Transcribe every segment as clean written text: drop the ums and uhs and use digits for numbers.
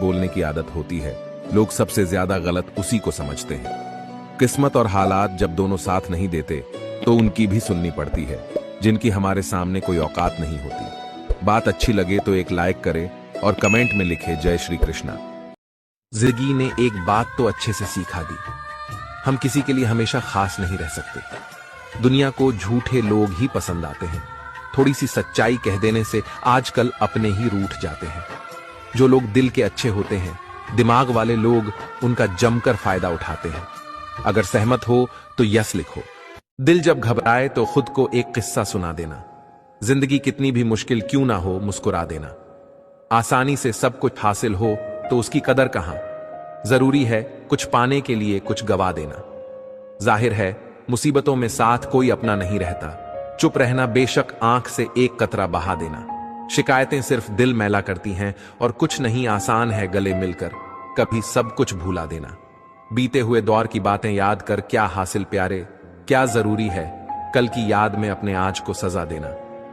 बोलने की आदत होती है, लोग सबसे ज्यादा गलत उसी को समझते हैं। किस्मत और हालात जब दोनों साथ नहीं देते तो उनकी भी सुननी पड़ती है, जिनकी हमारे सामने कोई औकात नहीं होती। बात अच्छी लगे तो एक लाइक करे और कमेंट में लिखे जय श्री कृष्णा। जिंदगी ने एक बात तो अच्छे से सिखा दी, हम किसी के लिए हमेशा खास नहीं रह सकते। दुनिया को झूठे लोग ही पसंद आते हैं। थोड़ी सी सच्चाई कह देने से आजकल अपने ही रूठ जाते हैं। जो लोग दिल के अच्छे होते हैं, दिमाग वाले लोग उनका जमकर फायदा उठाते हैं। अगर सहमत हो तो यस लिखो। दिल जब घबराए तो खुद को एक किस्सा सुना देना। जिंदगी कितनी भी मुश्किल क्यों ना हो, मुस्कुरा देना। आसानी से सब कुछ हासिल हो तो उसकी कदर कहां। जरूरी है कुछ पाने के लिए कुछ गवा देना। जाहिर है मुसीबतों में साथ कोई अपना नहीं रहता। चुप रहना बेशक आंख से एक कतरा बहा देना। शिकायतें सिर्फ दिल मैला करती हैं और कुछ नहीं आसान है गले मिलकर कभी सब कुछ भूला देना। बीते हुए दौर की बातें याद कर क्या हासिल प्यारे, क्या जरूरी है कल की याद में अपने आज को सजा देना।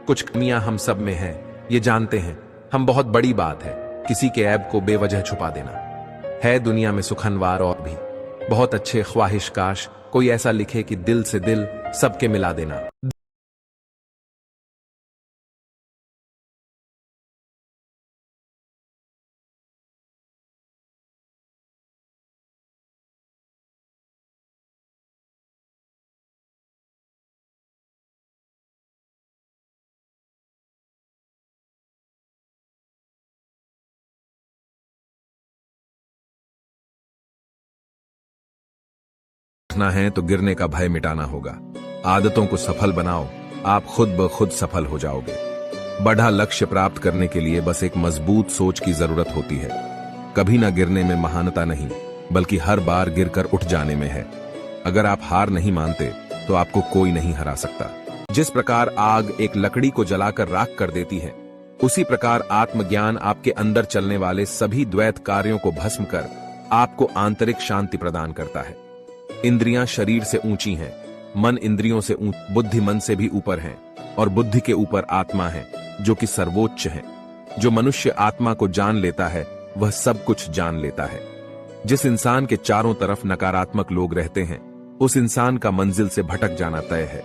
कुछ कमियां हम सब में हैं, ये जानते हैं हम, बहुत बड़ी बात है किसी के ऐब को बेवजह छुपा देना। है दुनिया में सुखनवार और भी बहुत अच्छे ख्वाहिश, काश कोई ऐसा लिखे कि दिल से दिल सबके मिला देना। रखना है तो गिरने का भय मिटाना होगा। आदतों को सफल बनाओ, आप खुद ब खुद सफल हो जाओगे। बड़ा लक्ष्य प्राप्त करने के लिए बस एक मजबूत सोच की जरूरत होती है। कभी ना गिरने में महानता नहीं, बल्कि हर बार गिरकर उठ जाने में है। अगर आप हार नहीं मानते तो आपको कोई नहीं हरा सकता। जिस प्रकार आग एक लकड़ी को जलाकर राख कर देती है, उसी प्रकार आत्मज्ञान आपके अंदर चलने वाले सभी द्वैत कार्यों को भस्म कर आपको आंतरिक शांति प्रदान करता है। इंद्रियां शरीर से ऊंची हैं, मन इंद्रियों से बुद्धि मन से भी ऊपर है और बुद्धि के ऊपर आत्मा है जो कि सर्वोच्च है। जो मनुष्य आत्मा को जान लेता है वह सब कुछ जान लेता है। जिस इंसान के चारों तरफ नकारात्मक लोग रहते हैं, उस इंसान का मंजिल से भटक जाना तय है।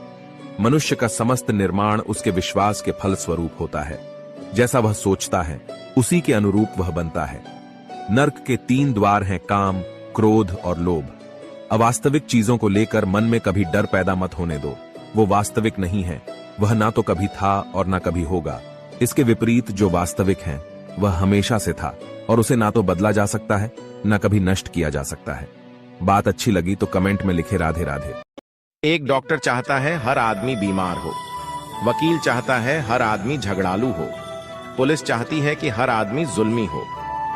मनुष्य का समस्त निर्माण उसके विश्वास के फल स्वरूप होता है। जैसा वह सोचता है उसी के अनुरूप वह बनता है। नर्क के 3 द्वार हैं, काम, क्रोध और लोभ। अवास्तविक चीजों को लेकर मन में कभी डर पैदा मत होने दो। वो वास्तविक नहीं है, वह ना तो कभी था और ना कभी होगा। इसके विपरीत जो वास्तविक है वह हमेशा से था और उसे ना तो बदला जा सकता है ना कभी नष्ट किया जा सकता है। बात अच्छी लगी तो कमेंट में लिखे राधे राधे। एक डॉक्टर चाहता है हर आदमी बीमार हो, वकील चाहता है हर आदमी झगड़ालू हो, पुलिस चाहती है कि हर आदमी जुल्मी हो,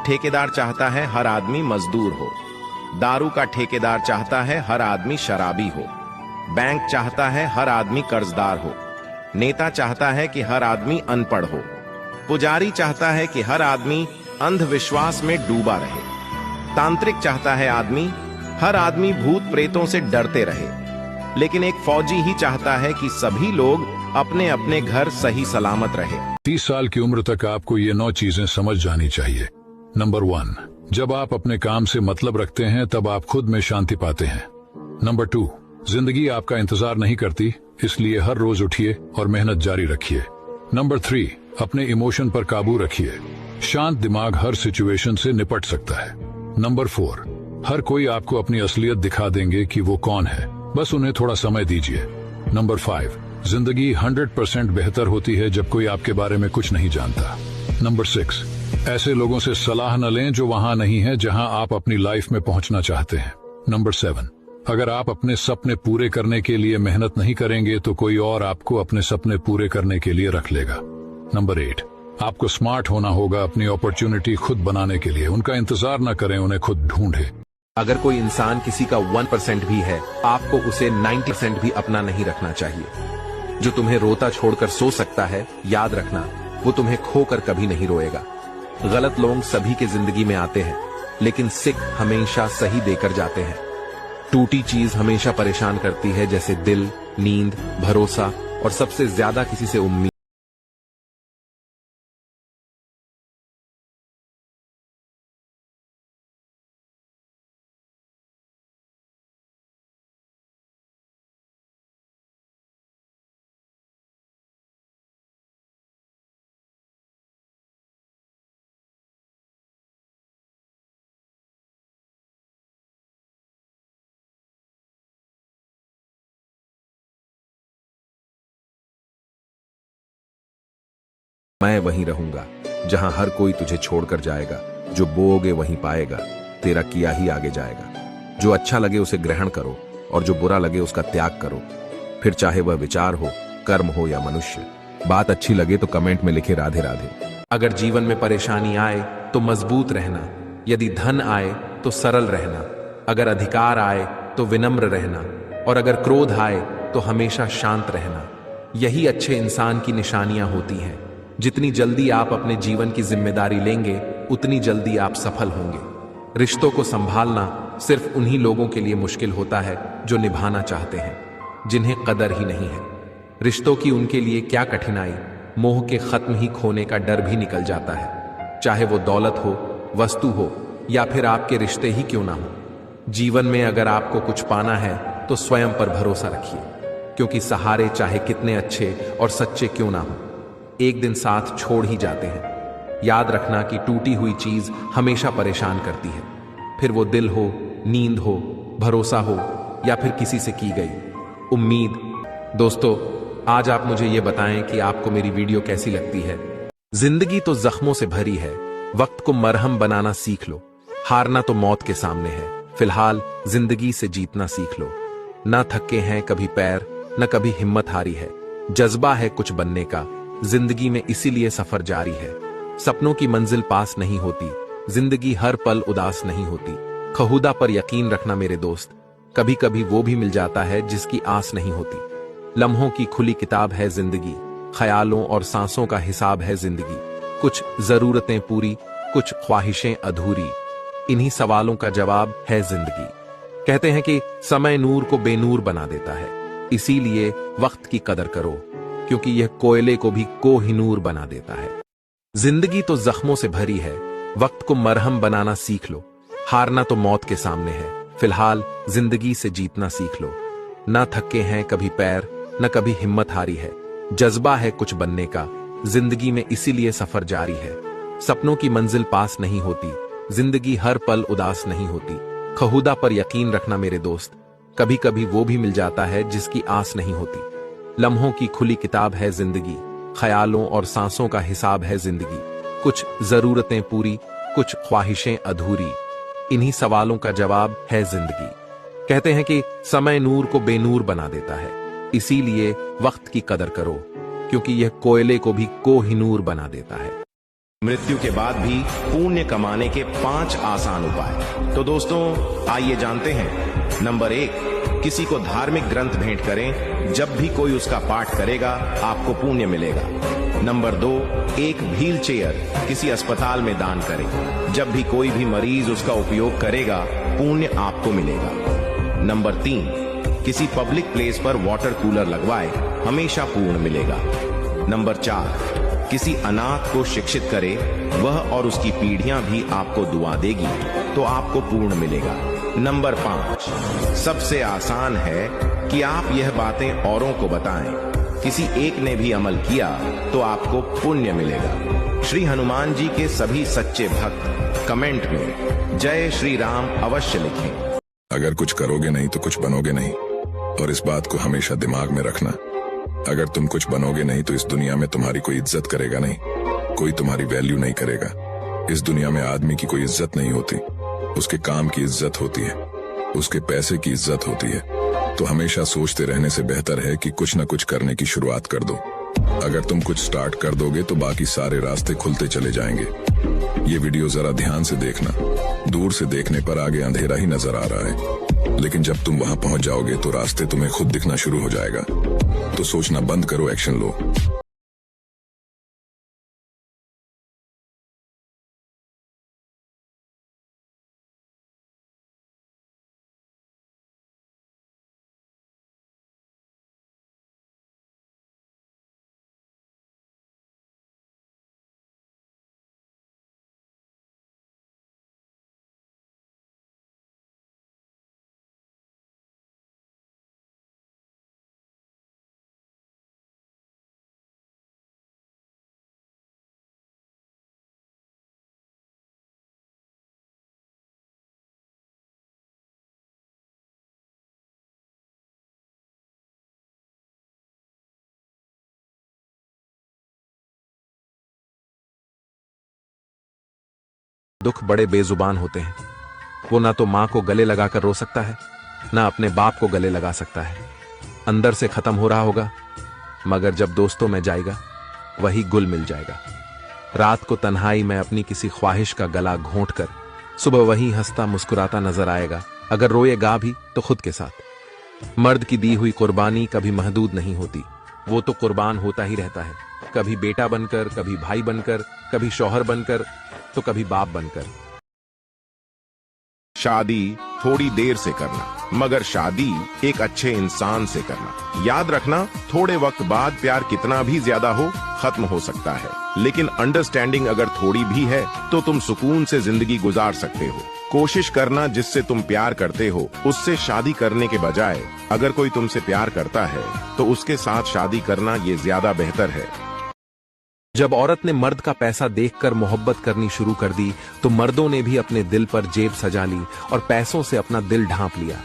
ठेकेदार चाहता है हर आदमी मजदूर हो, दारू का ठेकेदार चाहता है हर आदमी शराबी हो, बैंक चाहता है हर आदमी कर्जदार हो, नेता चाहता है कि हर आदमी अनपढ़ हो, पुजारी चाहता है कि हर आदमी अंधविश्वास में डूबा रहे, तांत्रिक चाहता है हर आदमी भूत प्रेतों से डरते रहे, लेकिन एक फौजी ही चाहता है कि सभी लोग अपने अपने घर सही सलामत रहे। 30 साल की उम्र तक आपको ये 9 चीजें समझ जानी चाहिए। नंबर 1, जब आप अपने काम से मतलब रखते हैं तब आप खुद में शांति पाते हैं। नंबर 2, जिंदगी आपका इंतजार नहीं करती, इसलिए हर रोज उठिए और मेहनत जारी रखिए। नंबर 3, अपने इमोशन पर काबू रखिए। शांत दिमाग हर सिचुएशन से निपट सकता है। नंबर 4, हर कोई आपको अपनी असलियत दिखा देंगे कि वो कौन है, बस उन्हें थोड़ा समय दीजिए। नंबर 5, जिंदगी 100% बेहतर होती है जब कोई आपके बारे में कुछ नहीं जानता। नंबर 6, ऐसे लोगों से सलाह न लें जो वहां नहीं है जहां आप अपनी लाइफ में पहुंचना चाहते हैं। नंबर 7, अगर आप अपने सपने पूरे करने के लिए मेहनत नहीं करेंगे तो कोई और आपको अपने सपने पूरे करने के लिए रख लेगा। नंबर 8, आपको स्मार्ट होना होगा अपनी अपॉर्चुनिटी खुद बनाने के लिए। उनका इंतजार न करें, उन्हें खुद ढूंढे। अगर कोई इंसान किसी का 1% भी है, आपको उसे 90% भी अपना नहीं रखना चाहिए। जो तुम्हें रोता छोड़कर सो सकता है, याद रखना वो तुम्हें खोकर कभी नहीं रोएगा। गलत लोग सभी के जिंदगी में आते हैं, लेकिन सिख हमेशा सही देकर जाते हैं। टूटी चीज हमेशा परेशान करती है, जैसे दिल, नींद, भरोसा और सबसे ज्यादा किसी से उम्मीद। मैं वहीं रहूंगा जहां हर कोई तुझे छोड़कर जाएगा। जो बोओगे वहीं पाएगा, तेरा किया ही आगे जाएगा। जो अच्छा लगे उसे ग्रहण करो और जो बुरा लगे उसका त्याग करो। फिर चाहे वह विचार हो, कर्म हो या मनुष्य। बात अच्छी लगे तो कमेंट में लिखे राधे राधे। अगर जीवन में परेशानी आए तो मजबूत रहना, यदि धन आए तो सरल रहना, अगर अधिकार आए तो विनम्र रहना, और अगर क्रोध आए तो हमेशा शांत रहना। यही अच्छे इंसान की निशानियां होती हैं। जितनी जल्दी आप अपने जीवन की जिम्मेदारी लेंगे, उतनी जल्दी आप सफल होंगे। रिश्तों को संभालना सिर्फ उन्हीं लोगों के लिए मुश्किल होता है जो निभाना चाहते हैं, जिन्हें कदर ही नहीं है। रिश्तों की उनके लिए क्या कठिनाई, मोह के खत्म ही खोने का डर भी निकल जाता है। चाहे वो दौलत हो, वस्तु हो या फिर आपके रिश्ते ही क्यों ना हो। जीवन में अगर आपको कुछ पाना है तो स्वयं पर भरोसा रखिए, क्योंकि सहारे चाहे कितने अच्छे और सच्चे क्यों ना हो, एक दिन साथ छोड़ ही जाते हैं। याद रखना कि टूटी हुई चीज हमेशा परेशान करती है, फिर वो दिल हो, नींद हो, भरोसा हो या फिर किसी से की गई उम्मीद। दोस्तों, आज आप मुझे ये बताएं कि आपको मेरी वीडियो कैसी लगती है। जिंदगी तो जख्मों से भरी है, वक्त को मरहम बनाना सीख लो। हारना तो मौत के सामने है, फिलहाल जिंदगी से जीतना सीख लो। ना थके हैं कभी पैर, न कभी हिम्मत हारी है। जज्बा है कुछ बनने का, जिंदगी में इसीलिए सफर जारी है। सपनों की मंजिल पास नहीं होती, जिंदगी हर पल उदास नहीं होती। खहुदा पर यकीन रखना मेरे दोस्त, कभी कभी वो भी मिल जाता है जिसकी आस नहीं होती। लम्हों की खुली किताब है जिंदगी, ख्यालों और सांसों का हिसाब है जिंदगी। कुछ जरूरतें पूरी, कुछ ख्वाहिशें अधूरी, इन्हीं सवालों का जवाब है जिंदगी। कहते हैं कि समय नूर को बेनूर बना देता है, इसीलिए वक्त की कदर करो, क्योंकि यह कोयले को भी कोहिनूर बना देता है। जिंदगी तो जख्मों से भरी है, वक्त को मरहम बनाना सीख लो। हारना तो मौत के सामने है, फिलहाल जिंदगी से जीतना सीख लो। ना थके हैं कभी पैर, न कभी हिम्मत हारी है। जज्बा है कुछ बनने का, जिंदगी में इसीलिए सफर जारी है। सपनों की मंजिल पास नहीं होती, जिंदगी हर पल उदास नहीं होती। खहुदा पर यकीन रखना मेरे दोस्त, कभी कभी वो भी मिल जाता है जिसकी आस नहीं होती। लम्हों की खुली किताब है जिंदगी, ख्यालों और सांसों का हिसाब है जिंदगी। कुछ जरूरतें पूरी, कुछ ख्वाहिशें अधूरी, इन्हीं सवालों का जवाब है जिंदगी। कहते हैं कि समय नूर को बेनूर बना देता है, इसीलिए वक्त की कदर करो, क्योंकि यह कोयले को भी कोहिनूर बना देता है। मृत्यु के बाद भी पुण्य कमाने के 5 आसान उपाय। तो दोस्तों, आइए जानते हैं। नंबर 1, किसी को धार्मिक ग्रंथ भेंट करें। जब भी कोई उसका पाठ करेगा, आपको पुण्य मिलेगा। नंबर 2, एक व्हील चेयर किसी अस्पताल में दान करें। जब भी कोई भी मरीज उसका उपयोग करेगा, पुण्य आपको मिलेगा। नंबर 3, किसी पब्लिक प्लेस पर वाटर कूलर लगवाए, हमेशा पुण्य मिलेगा। नंबर 4, किसी अनाथ को शिक्षित करे, वह और उसकी पीढ़ियां भी आपको दुआ देगी, तो आपको पूर्ण मिलेगा। नंबर 5, सबसे आसान है कि आप यह बातें औरों को बताएं। किसी एक ने भी अमल किया तो आपको पुण्य मिलेगा। श्री हनुमान जी के सभी सच्चे भक्त कमेंट में जय श्री राम अवश्य लिखें। अगर कुछ करोगे नहीं तो कुछ बनोगे नहीं, और इस बात को हमेशा दिमाग में रखना। अगर तुम कुछ बनोगे नहीं तो इस दुनिया में तुम्हारी कोई इज्जत करेगा नहीं, कोई तुम्हारी वैल्यू नहीं करेगा। इस दुनिया में आदमी की कोई इज्जत नहीं होती, उसके काम की इज्जत होती है, उसके पैसे की इज्जत होती है। तो हमेशा सोचते रहने से बेहतर है कि कुछ न कुछ करने की शुरुआत कर दो। अगर तुम कुछ स्टार्ट कर दोगे तो बाकी सारे रास्ते खुलते चले जाएंगे। ये वीडियो जरा ध्यान से देखना। दूर से देखने पर आगे अंधेरा ही नजर आ रहा है, लेकिन जब तुम वहां पहुंच जाओगे तो रास्ते तुम्हें खुद दिखना शुरू हो जाएगा। तो सोचना बंद करो, एक्शन लो। दुख बड़े बेजुबान होते हैं। वो ना तो मां को गले लगाकर रो सकता है, ना अपने बाप को गले लगा सकता है। अंदर से खत्म हो रहा होगा, मगर जब दोस्तों में जाएगा वही गुल मिल जाएगा। रात को तन्हाई में अपनी किसी ख्वाहिश का गला घोंट कर सुबह वही हंसता मुस्कुराता नजर आएगा। अगर रोएगा भी तो खुद के साथ। मर्द की दी हुई कुर्बानी कभी महदूद नहीं होती, वो तो कुर्बान होता ही रहता है। कभी बेटा बनकर, कभी भाई बनकर, कभी शौहर बनकर, तो कभी बाप बनकर। शादी थोड़ी देर से करना, मगर शादी एक अच्छे इंसान से करना। याद रखना, थोड़े वक्त बाद प्यार कितना भी ज्यादा हो खत्म हो सकता है, लेकिन अंडरस्टैंडिंग अगर थोड़ी भी है तो तुम सुकून से जिंदगी गुजार सकते हो। कोशिश करना जिससे तुम प्यार करते हो उससे शादी करने के बजाय अगर कोई तुमसे प्यार करता है तो उसके साथ शादी करना ये ज्यादा बेहतर है। जब औरत ने मर्द का पैसा देखकर मोहब्बत करनी शुरू कर दी तो मर्दों ने भी अपने दिल पर जेब सजा ली और पैसों से अपना दिल ढांप लिया।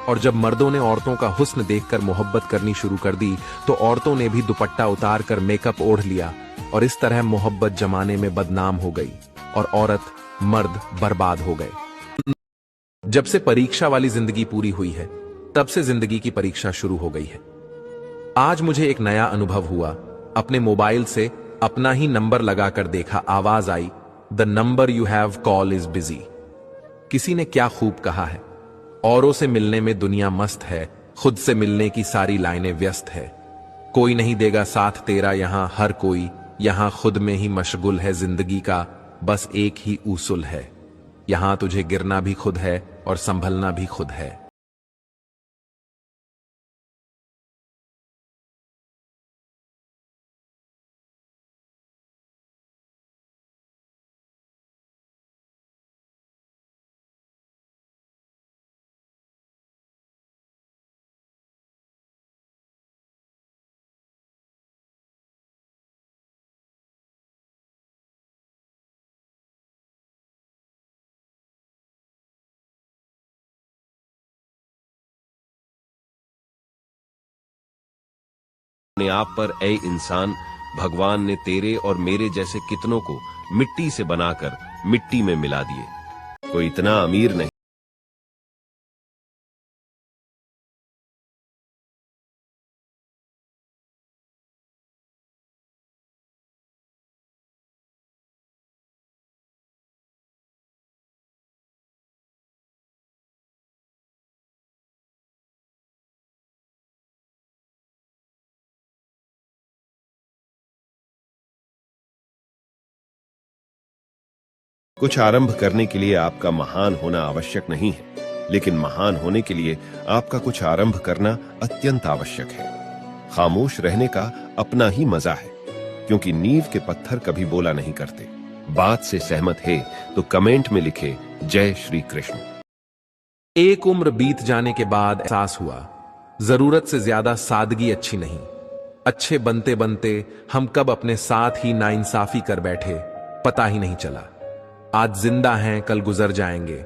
और जब मर्दों ने औरतों का हुस्न देखकर मोहब्बत करनी शुरू कर दी तो औरतों ने भी दुपट्टा उतार कर मेकअप ओढ़ लिया। और इस तरह मोहब्बत जमाने में बदनाम हो गई और औरत मर्द बर्बाद हो गए। जब से परीक्षा वाली जिंदगी पूरी हुई है तब से जिंदगी की परीक्षा शुरू हो गई है। आज मुझे एक नया अनुभव हुआ। अपने मोबाइल से अपना ही नंबर लगाकर देखा, आवाज आई, the number you have call is busy. किसी ने क्या खूब कहा है, औरों से मिलने में दुनिया मस्त है, खुद से मिलने की सारी लाइनें व्यस्त है। कोई नहीं देगा साथ तेरा यहां, हर कोई यहां खुद में ही मशगुल है। जिंदगी का बस एक ही उसूल है, यहां तुझे गिरना भी खुद है और संभलना भी खुद है। अपने आप पर ऐ इंसान, भगवान ने तेरे और मेरे जैसे कितनों को मिट्टी से बनाकर मिट्टी में मिला दिए। कोई इतना अमीर नहीं कुछ आरंभ करने के लिए आपका महान होना आवश्यक नहीं है, लेकिन महान होने के लिए आपका कुछ आरंभ करना अत्यंत आवश्यक है। खामोश रहने का अपना ही मजा है, क्योंकि नींव के पत्थर कभी बोला नहीं करते। बात से सहमत है तो कमेंट में लिखे जय श्री कृष्ण। एक उम्र बीत जाने के बाद एहसास हुआ, जरूरत से ज्यादा सादगी अच्छी नहीं। अच्छे बनते बनते हम कब अपने साथ ही नाइंसाफी कर बैठे पता ही नहीं चला। आज जिंदा हैं, कल गुजर जाएंगे,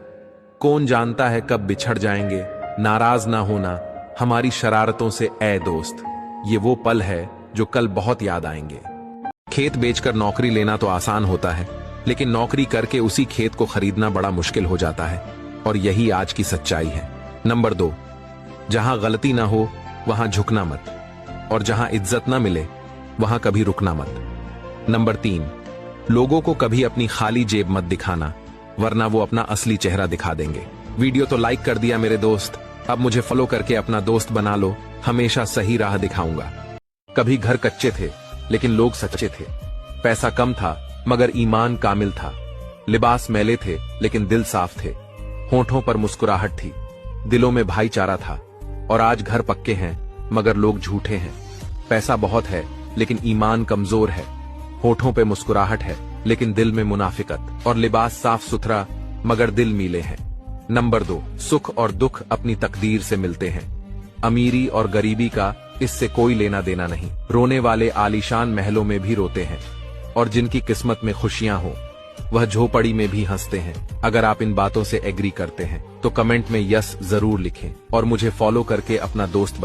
कौन जानता है कब बिछड़ जाएंगे। नाराज ना होना हमारी शरारतों से ऐ दोस्त, ये वो पल है जो कल बहुत याद आएंगे। खेत बेचकर नौकरी लेना तो आसान होता है, लेकिन नौकरी करके उसी खेत को खरीदना बड़ा मुश्किल हो जाता है, और यही आज की सच्चाई है। नंबर 2, जहां गलती ना हो वहां झुकना मत, और जहां इज्जत ना मिले वहां कभी रुकना मत। नंबर 3, लोगों को कभी अपनी खाली जेब मत दिखाना, वरना वो अपना असली चेहरा दिखा देंगे। वीडियो तो लाइक कर दिया मेरे दोस्त, अब मुझे फॉलो करके अपना दोस्त बना लो, हमेशा सही राह दिखाऊंगा। कभी घर कच्चे थे लेकिन लोग सच्चे थे, पैसा कम था मगर ईमान कामिल था, लिबास मैले थे लेकिन दिल साफ थे, होठों पर मुस्कुराहट थी, दिलों में भाईचारा था। और आज घर पक्के हैं मगर लोग झूठे हैं, पैसा बहुत है लेकिन ईमान कमजोर है, होठों पे मुस्कुराहट है लेकिन दिल में मुनाफिकत, और लिबास साफ सुथरा मगर दिल मीले हैं। नंबर 2, सुख और दुख अपनी तकदीर से मिलते हैं। अमीरी और गरीबी का इससे कोई लेना देना नहीं। रोने वाले आलीशान महलों में भी रोते हैं, और जिनकी किस्मत में खुशियां हो वह झोपड़ी में भी हंसते हैं। अगर आप इन बातों से एग्री करते हैं तो कमेंट में यस जरूर लिखें और मुझे फॉलो करके अपना दोस्त